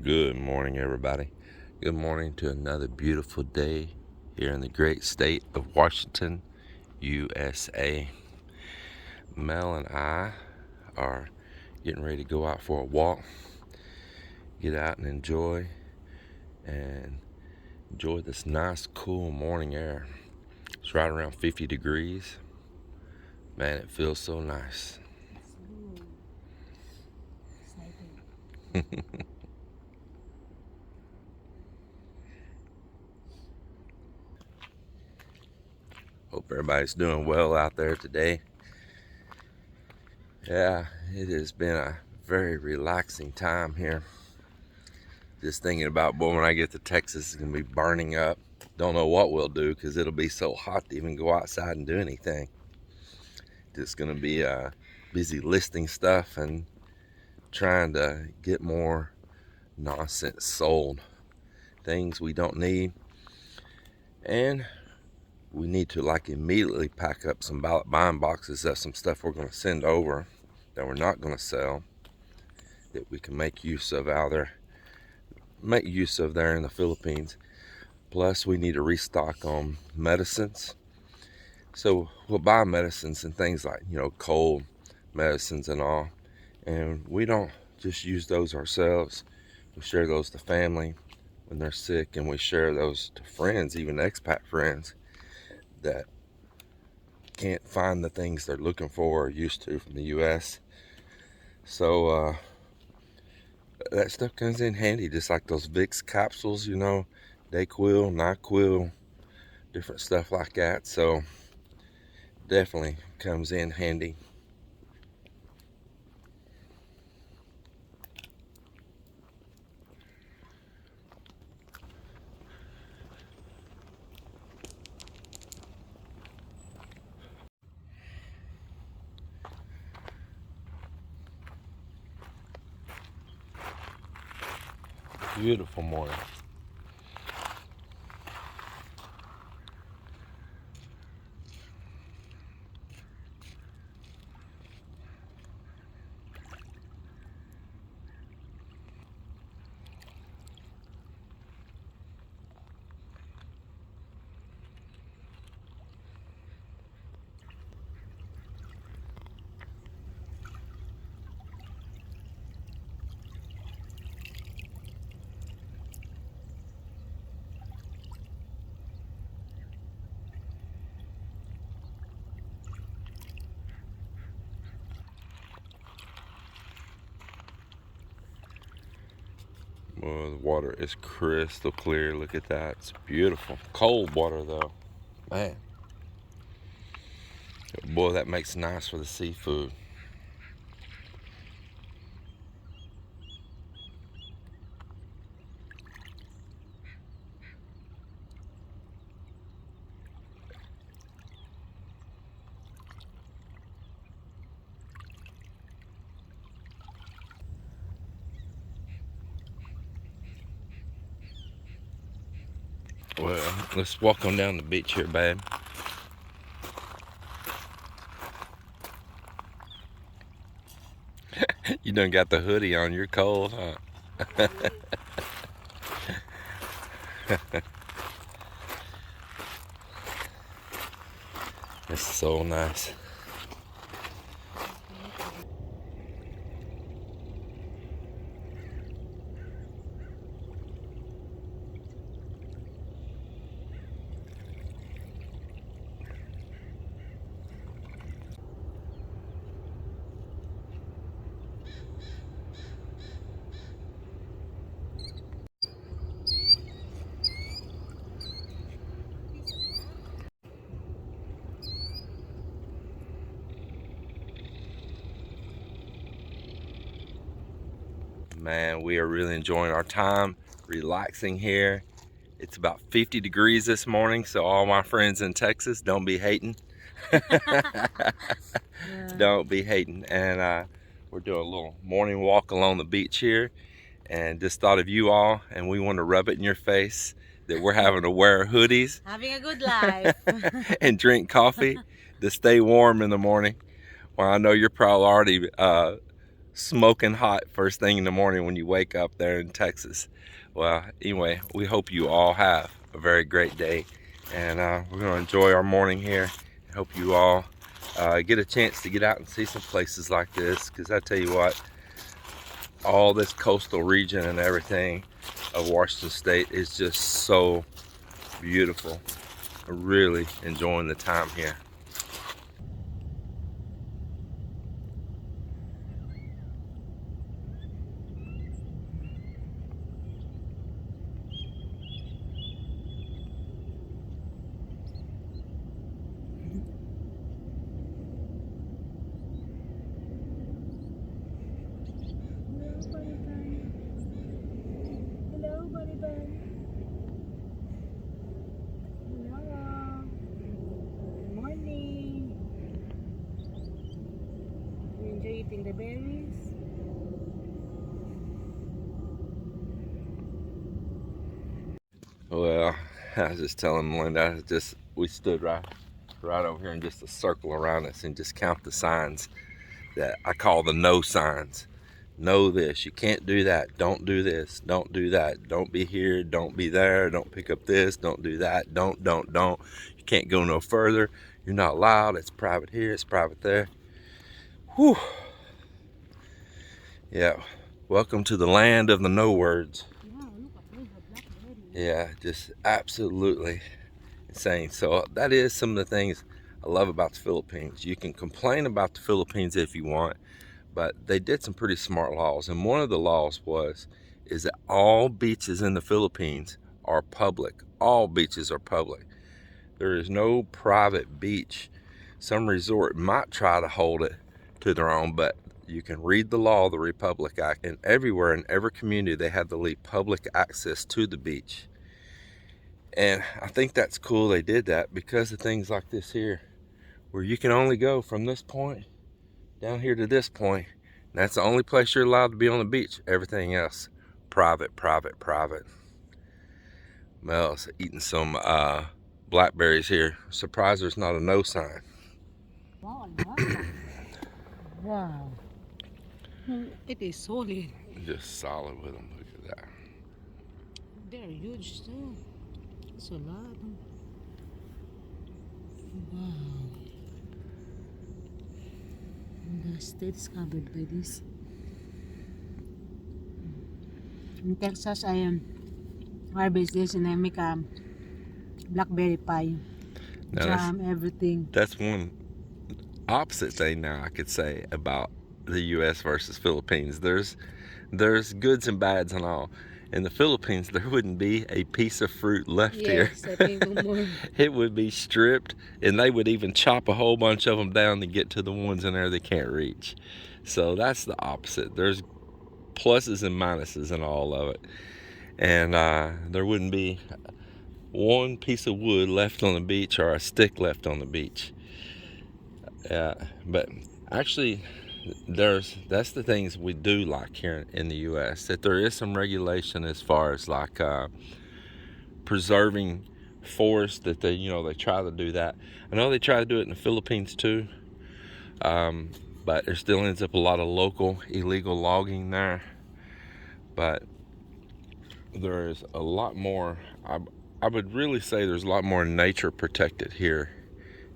Good morning, everybody. Good morning to another beautiful day here in the great state of Washington, USA. Mel and I are getting ready to go out for a walk, get out and enjoy this nice, cool morning air. It's right around 50 degrees. Man, it feels so nice. Hope everybody's doing well out there today. Yeah, it has been a very relaxing time here. Just thinking about, boy, when I get to Texas, it's going to be burning up. Don't know what we'll do because it'll be so hot to even go outside and do anything. Just going to be busy listing stuff and trying to get more nonsense sold. Things we don't need. And we need to immediately pack up some buying boxes of some stuff we're going to send over that we're not going to sell, that we can make use of there in the Philippines. Plus, we need to restock on medicines. So we'll buy medicines and things like, cold medicines and all. And we don't just use those ourselves. We share those to family when they're sick, and we share those to friends, even expat friends that can't find the things they're looking for or used to from the U.S. So that stuff comes in handy, just like those Vicks capsules, Dayquil, NyQuil, different stuff like that. So definitely comes in handy. Beautiful morning. Well, the water is crystal clear. Look at that. It's beautiful. Cold water, though. Man. Boy, that makes nice for the seafood. Well, let's walk on down the beach here, babe. You done got the hoodie on. You're cold, huh? It's so nice. Man, we are really enjoying our time, relaxing here. It's about 50 degrees this morning, so all my friends in Texas, don't be hating. Don't be hating. And we're doing a little morning walk along the beach here, and just thought of you all, and we want to rub it in your face that we're having to wear hoodies, having a good life, and drink coffee to stay warm in the morning. Well, I know you're probably already smoking hot first thing in the morning when you wake up there in Texas. Well, anyway, we hope you all have a very great day, and we're going to enjoy our morning here. I hope you all get a chance to get out and see some places like this, because I tell you what, all this coastal region and everything of Washington State is just so beautiful. I'm really enjoying the time here. Eating the berries. Well, I was just telling Melinda, we stood right over here in just a circle around us and just count the signs that I call the no signs. Know this, you can't do that, don't do this, don't do that, don't be here, don't be there, don't pick up this, don't do that, don't. You can't go no further, you're not allowed, it's private here, it's private there. Whew. Yeah, welcome to the land of the no words. Yeah, just absolutely insane. So that is some of the things I love about the Philippines. You can complain about the Philippines if you want, but they did some pretty smart laws. And one of the laws is that all beaches in the Philippines are public. All beaches are public. There is no private beach. Some resort might try to hold it to their own, but you can read the law, the Republic Act, and everywhere in every community they have to leave public access to the beach. And I think that's cool they did that because of things like this here, where you can only go from this point down here to this point. And that's the only place you're allowed to be on the beach. Everything else, private, private, private. Mel's eating some blackberries here. Surprised there's not a no sign. Wow. Wow. It is solid. Just solid with them. Look at that. They're huge too. It's a lot. Wow. The state is covered by this. In Texas, I harvest this and I make blackberry pie, Now jam, everything. that's one opposite thing now I could say about the U.S. versus Philippines. There's goods and bads and all. In the Philippines, there wouldn't be a piece of fruit left here. Yes, I think more. It would be stripped, and they would even chop a whole bunch of them down to get to the ones in there they can't reach. So that's the opposite. There's pluses and minuses in all of it. And there wouldn't be one piece of wood left on the beach or a stick left on the beach. But actually, that's the things we do like here in the U.S. That there is some regulation as far as like preserving forests, that they try to do that. I know they try to do it in the Philippines too, but there still ends up a lot of local illegal logging there. But there's a lot more. I would really say there's a lot more nature protected here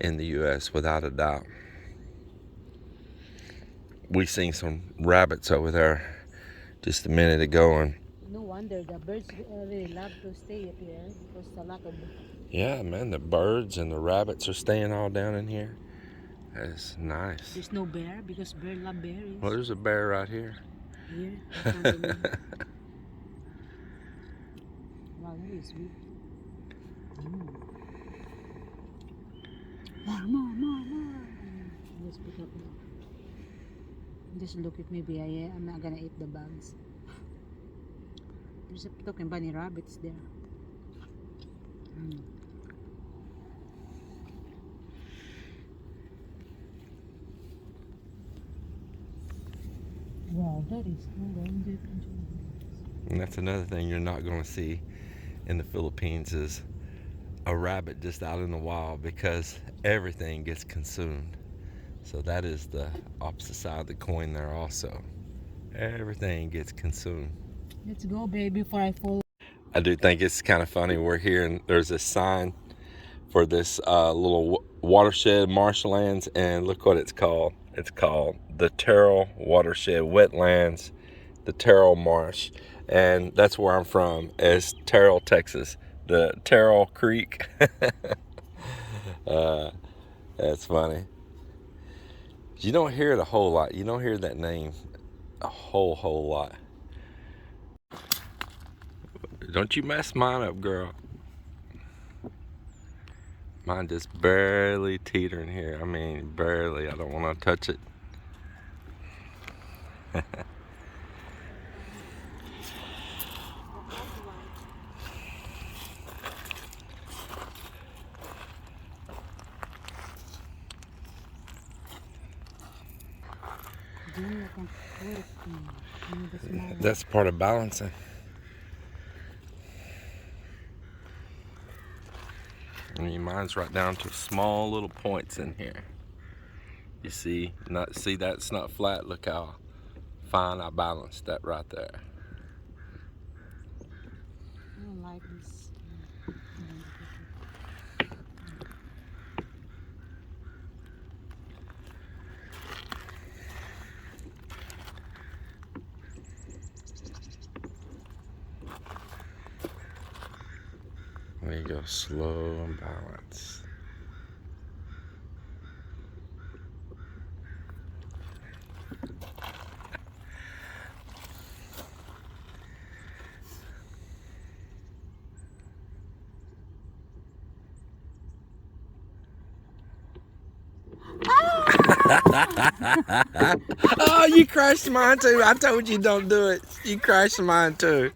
in the U.S. without a doubt. We seen some rabbits over there just a minute ago, and No wonder the birds really love to stay up here because a lot of. yeah, man, the birds and the rabbits are staying all down in here. That's nice. There's no bear because bear love berries. Well, there's a bear right here. Here. Wow, that is sweet. More. Let's pick up now. Just look at me, I'm not gonna eat the bugs. There's a talking bunny rabbits there. Wow, that is And that's another thing you're not going to see in the Philippines is a rabbit just out in the wild, because everything gets consumed. So that is the opposite side of the coin there also. Everything gets consumed. Let's go, baby, before I fall. I do think it's kind of funny. We're here and there's a sign for this little watershed marshlands, and look what it's called. It's called the Terrell Watershed Wetlands, the Terrell Marsh, and that's where I'm from, is Terrell, Texas, the Terrell Creek. That's funny. You don't hear it a whole lot. You don't hear that name a whole lot. Don't you mess mine up, girl. Mine just barely teetering here. I mean, barely. I don't want to touch it. That's part of balancing. I mean, mine's right down to small little points in here. You see, see that's not flat. Look how fine I balanced that right there. I don't like this. There you go, slow and balanced. Oh, you crashed mine too. I told you don't do it. You crashed mine too.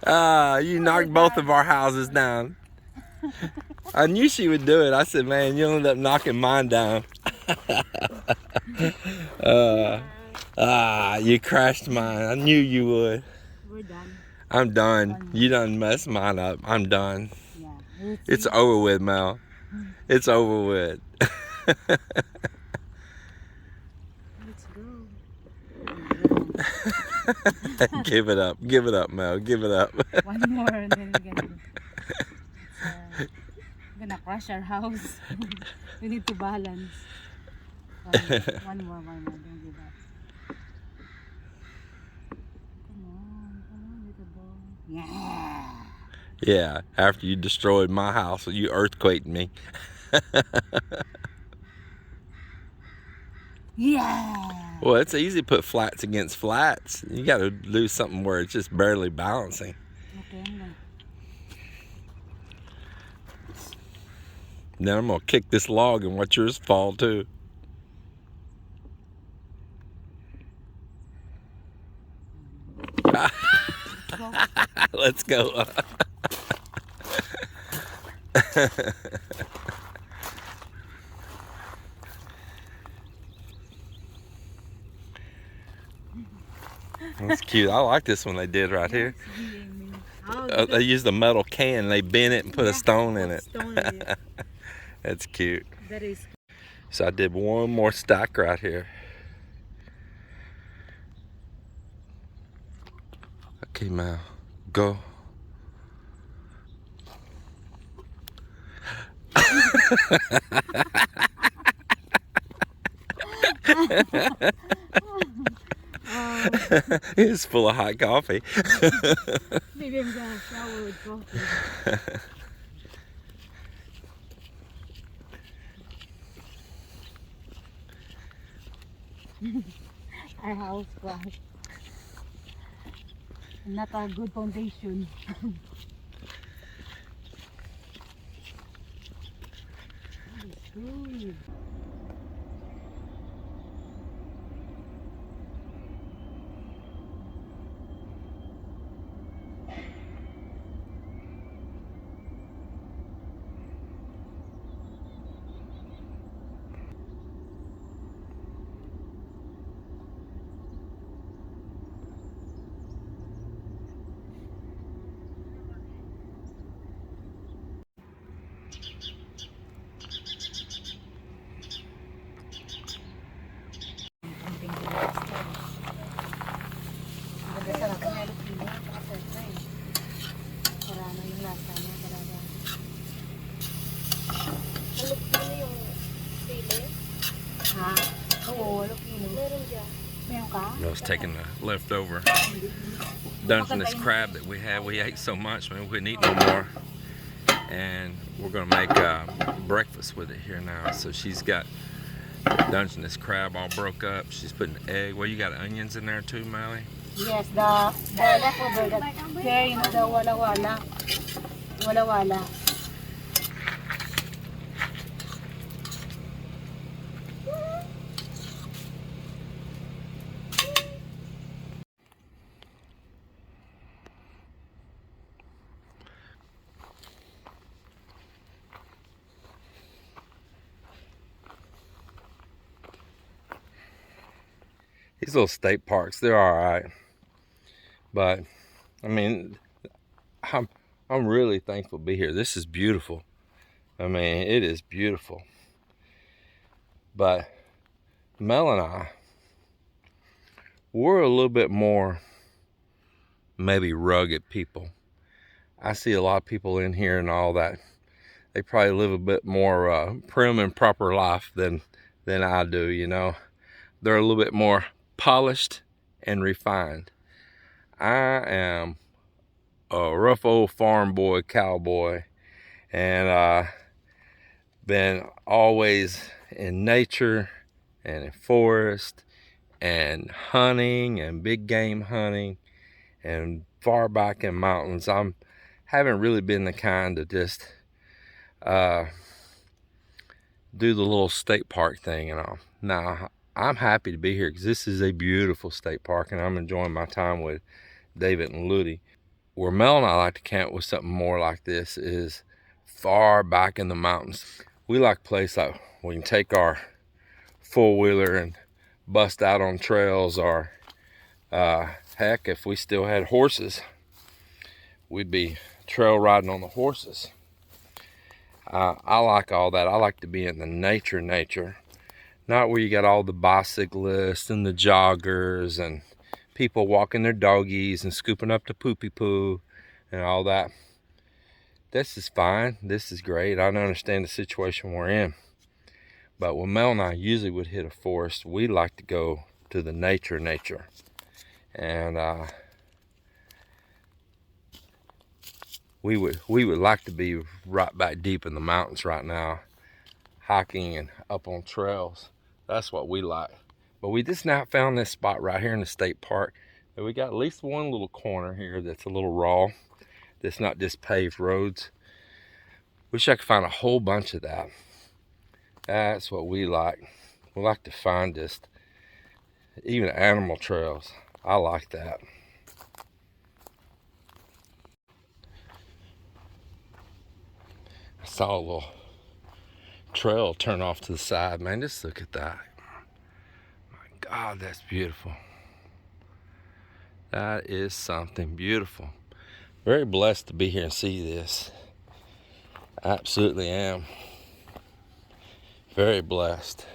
You knocked both of our houses down. I knew she would do it. I said, man, you'll end up knocking mine down. You crashed mine. I knew you would. We're done. I'm done. You done messed mine up. I'm done. Yeah. It's over with, Mel. It's over with. Let's go. Give it up. Give it up, Mel. Give it up. One more and then we're gonna crush our house. We need to balance. One more. Don't give up. Come on, little boy. Yeah. Yeah, after you destroyed my house, you earthquaked me. Yeah. Well, it's easy to put flats against flats. You got to do something where it's just barely balancing. Okay, I'm gonna. Now I'm going to kick this log and watch yours fall too. Let's go. That's cute. I like this one they did right here. They used a metal can and they bent it and put a stone in it. That's cute. That is. So I did one more stack right here. Okay, Mal, go. It's full of hot coffee. Maybe I'm gonna shower with coffee. Our house crashed. Not a good foundation. That is good. just taking the leftover Dungeness crab that we had. We ate so much, man, we couldn't eat no more. And we're gonna make breakfast with it here now. So she's got Dungeness crab all broke up. She's putting egg. Well, you got onions in there too, Melly? Yes, the leftover, the care, you know, the wala-wala. Wala-wala. These little state parks, they're all right. But, I mean, I'm really thankful to be here. This is beautiful. I mean, it is beautiful. But Mel and I, we're a little bit more maybe rugged people. I see a lot of people in here and all that. They probably live a bit more prim and proper life than I do, you know. They're a little bit more polished and refined. I am a rough old farm boy, cowboy, and been always in nature and in forest and hunting and big game hunting and far back in mountains. Haven't really been the kind to just do the little state park thing and all. Now, I'm happy to be here because this is a beautiful state park and I'm enjoying my time with David and Ludi. Where Mel and I like to camp with something more like this is far back in the mountains. We like a place like we can take our four-wheeler and bust out on trails, or heck, if we still had horses, we'd be trail riding on the horses. I like all that. I like to be in the nature. Not where you got all the bicyclists and the joggers and people walking their doggies and scooping up the poopy poo and all that. This is fine. This is great. I understand the situation we're in. But when Mel and I usually would hit a forest, we like to go to the nature. And we would like to be right back deep in the mountains right now, hiking and up on trails. That's what we like. But we just now found this spot right here in the state park. And we got at least one little corner here that's a little raw. That's not just paved roads. Wish I could find a whole bunch of that. That's what we like. We like to find just even animal trails. I like that. I saw a little trail turn off to the side, man. Just look at that. My God, that's beautiful. That is something beautiful. Very blessed to be here and see this. Absolutely am. Very blessed.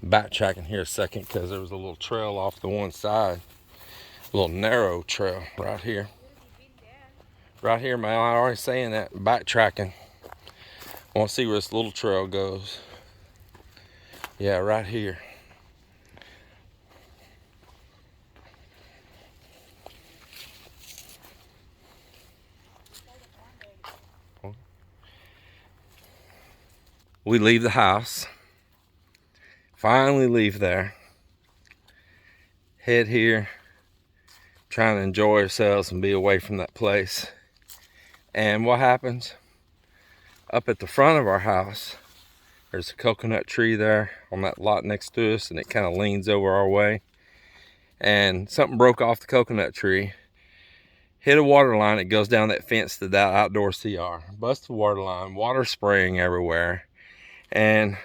Backtracking here a second because there was a little trail off the one side. A little narrow trail right here. Right here, man. I'm already saying that. Backtracking. I want to see where this little trail goes. Yeah, right here. We leave the house. Finally leave there. Head here. Trying to enjoy ourselves and be away from that place. And what happens? Up at the front of our house, there's a coconut tree there on that lot next to us, and it kind of leans over our way. And something broke off the coconut tree, hit a water line. It goes down that fence to that outdoor CR. Busted the water line, water spraying everywhere. And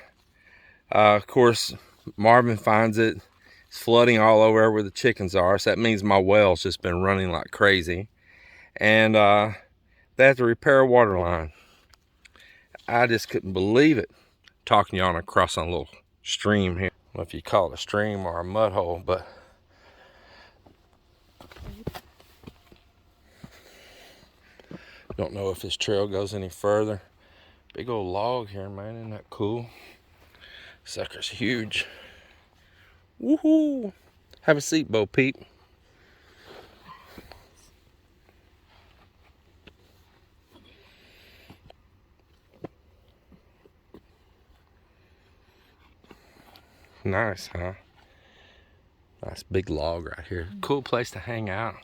of course, Marvin finds it. It's flooding all over where the chickens are. So that means my well's just been running like crazy. And they have to repair a water line. I just couldn't believe it. Talking y'all across on a little stream here. I don't know if you call it a stream or a mud hole, but don't know if this trail goes any further. Big old log here, man. Isn't that cool? Sucker's huge. Woohoo! Have a seat, Bo Peep. Nice, huh? Nice big log right here. Cool place to hang out.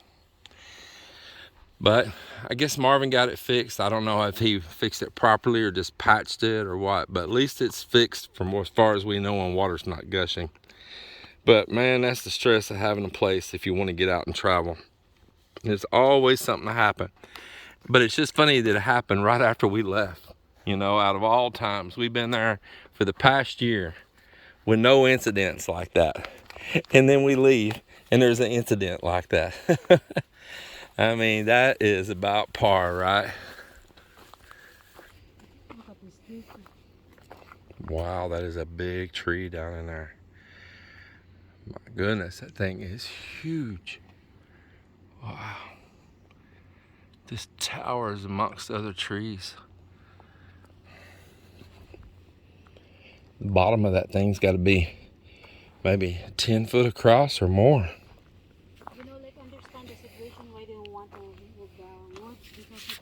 But I guess Marvin got it fixed. I don't know if he fixed it properly or just patched it or what, but at least it's fixed from as far as we know and water's not gushing. But man, that's the stress of having a place if you want to get out and travel. There's always something to happen. But it's just funny that it happened right after we left. You know, out of all times, we've been there for the past year with no incidents like that. And then we leave and there's an incident like that. I mean, that is about par, right? Look at this tree. Wow, that is a big tree down in there. My goodness, that thing is huge. Wow. This towers amongst other trees. The bottom of that thing's got to be maybe 10 foot across or more. You know, like understand the situation why they don't want to remove the wood because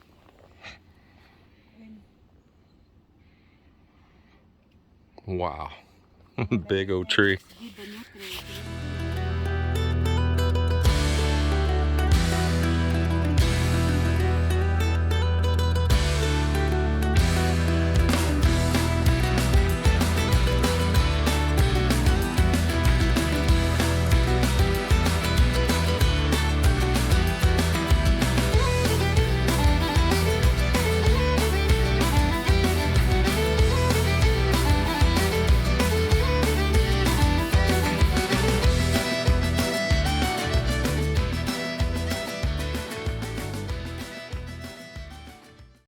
when Wow. Big old tree. give the nutrients.